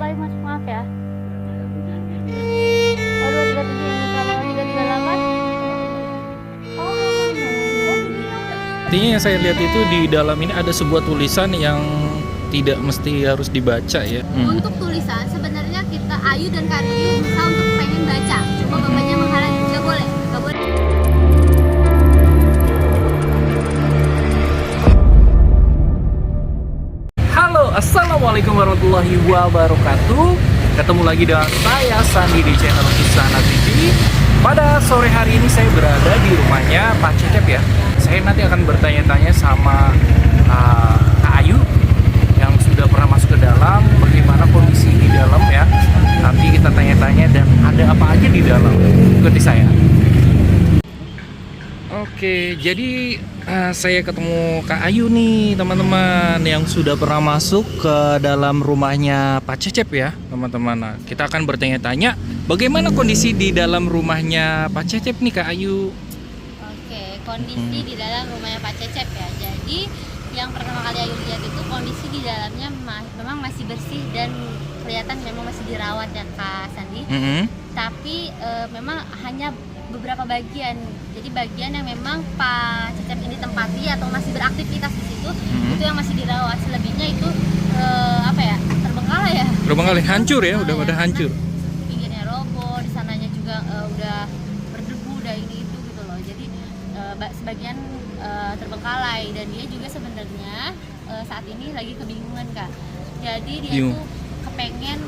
kali masuk, maaf ya. Oh, 237 ini. Kalau 338. Artinya yang saya lihat itu di dalam ini ada sebuah tulisan yang tidak mesti harus dibaca ya. Untuk tulisan sebenarnya kita Ayu dan Kak Ayu bisa untuk pengen baca, cuma bapaknya menghalangi. Nggak boleh, nggak boleh. Halo, assalamualaikum warahmatullahi wabarakatuh. Ketemu lagi dengan saya Sandi di channel Susana TV. Pada sore hari ini saya berada di rumahnya Pak Cecep ya. Saya nanti akan bertanya-tanya sama Kak Ayu yang sudah pernah masuk ke dalam, bagaimana kondisi di dalam ya. Nanti kita tanya-tanya dan ada apa aja di dalam. Ikuti saya. Oke, jadi saya ketemu Kak Ayu nih teman-teman yang sudah pernah masuk ke dalam rumahnya Pak Cecep ya teman-teman. Nah, kita akan bertanya-tanya bagaimana kondisi di dalam rumahnya Pak Cecep nih Kak Ayu. Oke, kondisi di dalam rumahnya Pak Cecep ya. Jadi yang pertama kali Ayu lihat itu kondisi di dalamnya memang masih bersih dan kelihatan memang masih dirawat ya Kak Sandi. Tapi memang hanya beberapa bagian. Jadi bagian yang memang Pak Cecep ini tempati atau masih beraktivitas di situ, itu yang masih dirawat. Selebihnya itu terbengkalai ya. Terbengkalai, hancur ya, udah pada hancur. Pinggirnya roboh, di sananya juga udah berdebu, udah ini itu gitu loh. Jadi sebagian terbengkalai dan dia juga sebenarnya saat ini lagi kebingungan Kak. Jadi dia tuh kepengen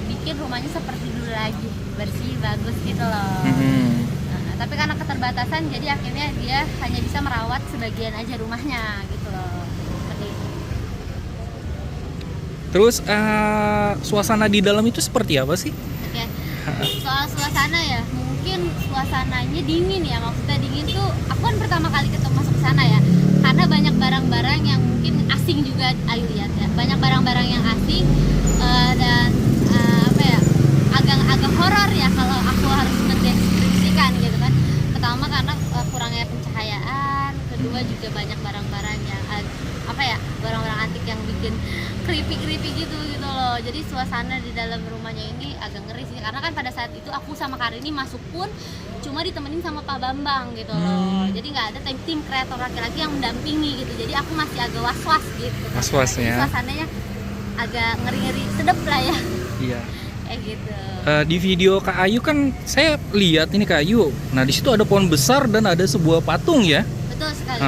bikin rumahnya seperti dulu lagi, bersih, bagus gitu loh. Tapi karena keterbatasan jadi akhirnya dia hanya bisa merawat sebagian aja rumahnya gitu loh. Seperti itu. Terus suasana di dalam itu seperti apa sih? Oke. Soal suasana ya, mungkin suasananya dingin ya. Maksudnya dingin tuh aku kan pertama kali ketemu masuk ke sana ya. Karena banyak barang-barang yang mungkin asing juga Ayu lihat ya. Banyak barang-barang yang asing dan agak horor ya kalau aku harus mendeskripsikan gitu kan. Pertama karena kurangnya pencahayaan, kedua juga banyak barang-barang yang barang-barang antik yang bikin creepy gitu loh. Jadi suasana di dalam rumahnya ini agak ngeri sih, karena kan pada saat itu aku sama Karini masuk pun cuma ditemenin sama Pak Bambang gitu loh. Jadi nggak ada tim kreator laki-laki yang mendampingi gitu. Jadi aku masih agak was-was gitu. Was-was ya. Suasananya agak ngeri-ngeri, sedep lah ya. Iya. Kayak gitu. Di video Kak Ayu kan saya lihat ini Kak Ayu. Nah di situ ada pohon besar dan ada sebuah patung ya. Betul sekali.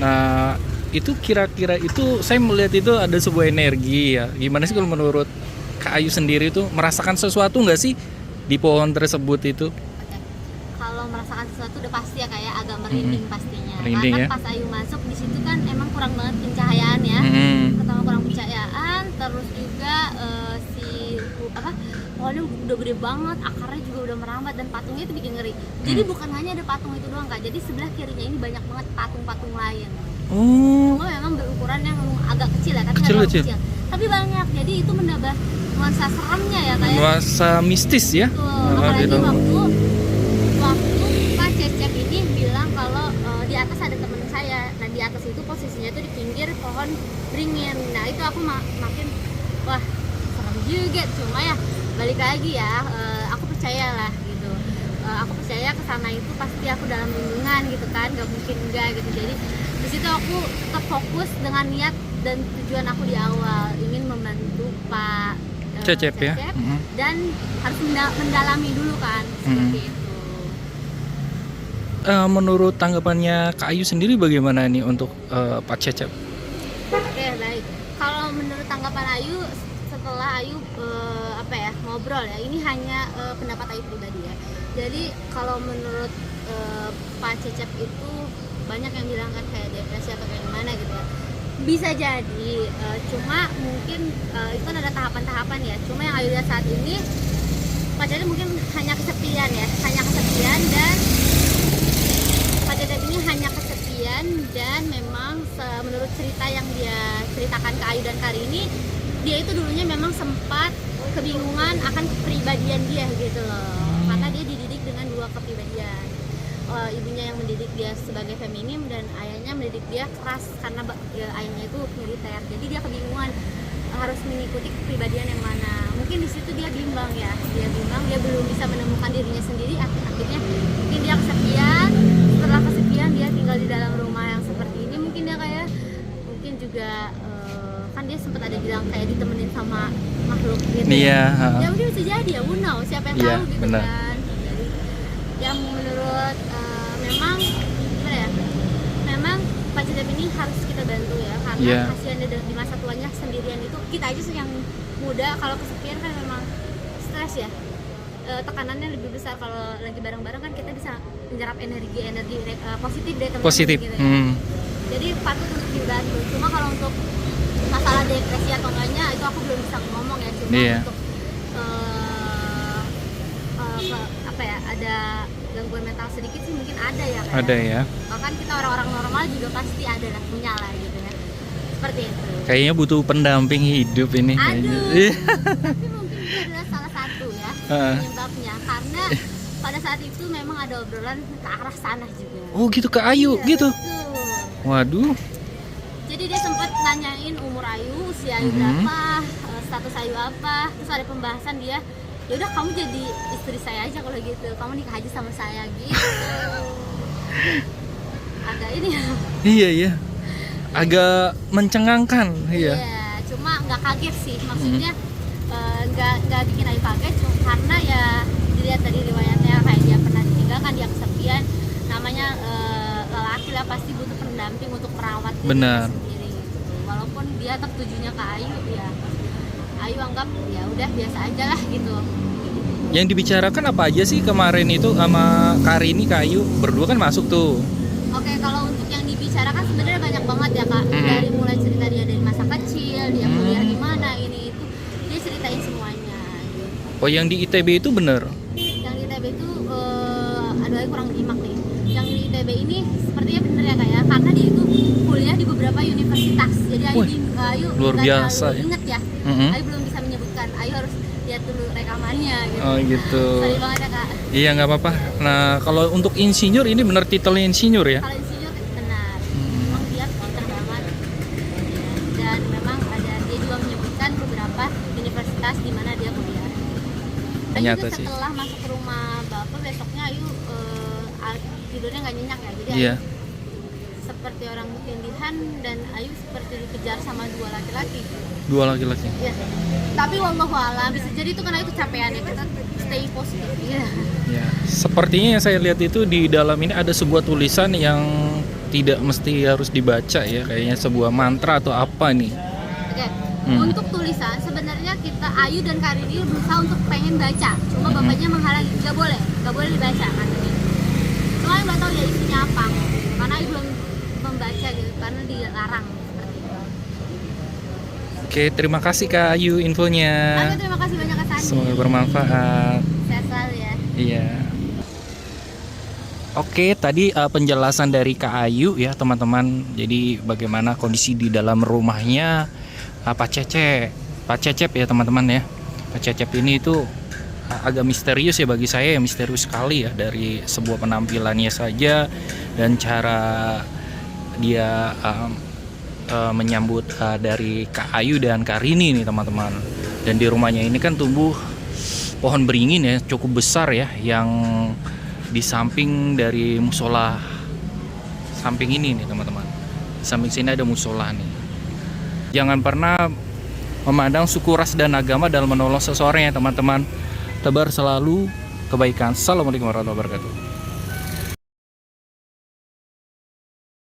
Nah itu kira-kira itu saya melihat itu ada sebuah energi ya. Gimana sih kalau menurut Kak Ayu sendiri itu merasakan sesuatu nggak sih di pohon tersebut itu? Oke. Kalau merasakan sesuatu udah pasti ya kayak agak merinding pastinya. Merinding, karena ya? Pas Ayu masuk di situ kan emang kurang banget pencahayaan ya. Pertama kurang pencahayaan, terus juga pohonnya udah gede banget, akarnya juga udah merambat dan patungnya itu bikin ngeri. Jadi bukan hanya ada patung itu doang Kak, jadi sebelah kirinya ini banyak banget patung-patung lain. Cuma memang berukuran yang agak kecil ya, tapi kecil. Tapi banyak, jadi itu menambah nuansa seremnya ya kayak. Nuansa mistis ya. Apalagi waktu Pak Cecep ini bilang kalau di atas ada temen saya. Nah di atas itu posisinya itu di pinggir pohon beringin. Nah itu aku makin wah serem juga, cuma ya balik lagi ya, aku percaya lah gitu. Aku percaya kesana itu pasti aku dalam lindungan gitu kan, gak mungkin enggak gitu. Jadi di situ aku tetap fokus dengan niat dan tujuan aku di awal, ingin membantu Pak Cecep ya. Dan harus mendalami dulu kan seperti itu. Menurut tanggapannya Kak Ayu sendiri bagaimana nih untuk Pak Cecep? Oke, baik. Kalau menurut tanggapan Ayu setelah Ayu ngobrol ya, ini hanya pendapat Ayu pribadi ya. Jadi kalau menurut Pak Cecep itu banyak yang bilang kan kayak depresi atau kayak gimana gitu ya. Bisa jadi, cuma mungkin itu kan ada tahapan-tahapan ya. Cuma yang Ayu lihat saat ini Pak Cecep mungkin hanya kesepian ya, dan Pak Cecep ini hanya kesepian dan memang menurut cerita yang dia ceritakan ke Ayu dan Karini, dia itu dulunya memang sempat kebingungan akan kepribadian dia gitu loh. Karena dia dididik dengan dua kepribadian. Ibunya yang mendidik dia sebagai feminim dan ayahnya mendidik dia keras karena ayahnya itu militer. Jadi dia kebingungan harus mengikuti kepribadian yang mana bimbang ya, dia bimbang, dia belum bisa menemukan dirinya sendiri. Akhirnya mungkin dia kesepian, setelah kesepian dia tinggal di dalam rumah yang seperti ini. Mungkin dia kayak, mungkin juga kan dia sempat ada bilang kayak ditemenin sama makhluk gitu. Iya. Ya mungkin bisa jadi ya, who knows, siapa yang Iya, tahu gitu benar. kan. Jadi yang menurut memang gimana ya, memang Pak Cecep ini harus kita bantu ya, karena Iya. kasihan dia di masa tuanya sendirian itu. Kita aja sih yang muda kalau kesepian kan memang stres ya, tekanannya lebih besar. Kalau lagi bareng-bareng kan kita bisa menyerap energi positif dari teman-teman Positif. gitu ya. Jadi patut untuk dibantu. Cuma kalau untuk masalah depresi atau enggaknya itu aku belum bisa ngomong ya. Cuma Iya. untuk apa ya, ada gangguan mental sedikit sih mungkin ada ya kan. Ada ya. Bahkan kita orang-orang normal juga pasti ada lah, punya lah gitu ya. Seperti itu. Kayaknya butuh pendamping hidup ini. Aduh. Iya. Tapi mungkin itu adalah salah satu ya penyebabnya, karena pada saat itu memang ada obrolan ke arah sana juga. Oh gitu, ke Ayu Iya, gitu. betul. Waduh. Jadi dia sempat nanyain umur Ayu, usia Ayu berapa, status Ayu apa. Terus ada pembahasan dia, ya udah kamu jadi istri saya aja kalau gitu, kamu nikah aja sama saya gitu. Agak ini ya. Iya ya. Agak mencengangkan. Iya. Cuma nggak kaget sih, maksudnya nggak bikin Ayu kaget, cuma karena ya dilihat dari riwayatnya kayak dia pernah ditinggalkan, dia kesepian. Namanya lelaki lah pasti butuh pendamping untuk merawat dirinya sendiri gitu. Walaupun dia tertujunya ke Ayu, ya Ayu anggap ya udah biasa aja lah gitu. Yang dibicarakan apa aja sih kemarin itu sama Karini, Ayu berdua kan masuk tuh. Oke, kalau untuk yang dibicarakan sebenarnya banyak banget ya Kak. Dari mulai cerita dia dari masa kecil, dia kuliah di mana, ini itu, dia ceritain semuanya gitu. Oh, yang di ITB itu bener? Yang di ITB itu aduh Ayu kurang nyimak nih. Yang di ITB ini sepertinya bener ya Kak ya, karena dia itu kuliah di beberapa universitas. Jadi Ayu luar nggak biasa terlalu ya. inget ya. Ayu belum bisa menyebutkan. Ayu harus lihat dulu rekamannya gitu. Oh gitu. Sorry banget ya Kak. Iya nggak apa-apa. Nah kalau untuk insinyur ini bener titelnya insinyur ya? Kalau insinyur benar, memang dia pintar banget. Ya, dan memang dia juga menyebutkan beberapa universitas di mana dia kuliah. Ternyata juga sih. Setelah masuk ke rumah bapak, besoknya Ayu tidurnya nggak nyenyak ya. Jadi Iya. Ayu seperti orang ketindihan dan Ayu seperti dikejar sama dua laki-laki. Dua laki-laki. Ya. Tapi wallahu a'lam, bisa jadi itu karena itu capean ya, kita stay positif. Iya. Ya. Sepertinya yang saya lihat itu di dalam ini ada sebuah tulisan yang tidak mesti harus dibaca ya, kayaknya sebuah mantra atau apa nih. Oke. Untuk tulisan sebenarnya kita Ayu dan Karini berusaha untuk pengen baca, cuma bapaknya menghalangi, nggak boleh dibaca katanya. Cuma Ayu nggak tahu ya isinya apa, karena Ayu belum membaca gitu, karena dilarang seperti itu. Oke, terima kasih Kak Ayu infonya. Oke, terima kasih banyak Kak Sandi. Semoga bermanfaat. Sehat selalu ya. Iya. Oke, tadi penjelasan dari Kak Ayu ya teman-teman. Jadi bagaimana kondisi di dalam rumahnya Pak Cecep ya teman-teman ya. Pak Cecep ini itu agak misterius ya bagi saya, misterius sekali ya, dari sebuah penampilannya saja dan cara dia menyambut dari Kak Ayu dan Karini nih teman-teman. Dan di rumahnya ini kan tumbuh pohon beringin ya, cukup besar ya, yang di samping dari musola samping ini nih teman-teman. Di samping sini ada musola nih. Jangan pernah memandang suku, ras, dan agama dalam menolong seseorang ya teman-teman. Tebar selalu kebaikan. Assalamualaikum warahmatullahi wabarakatuh.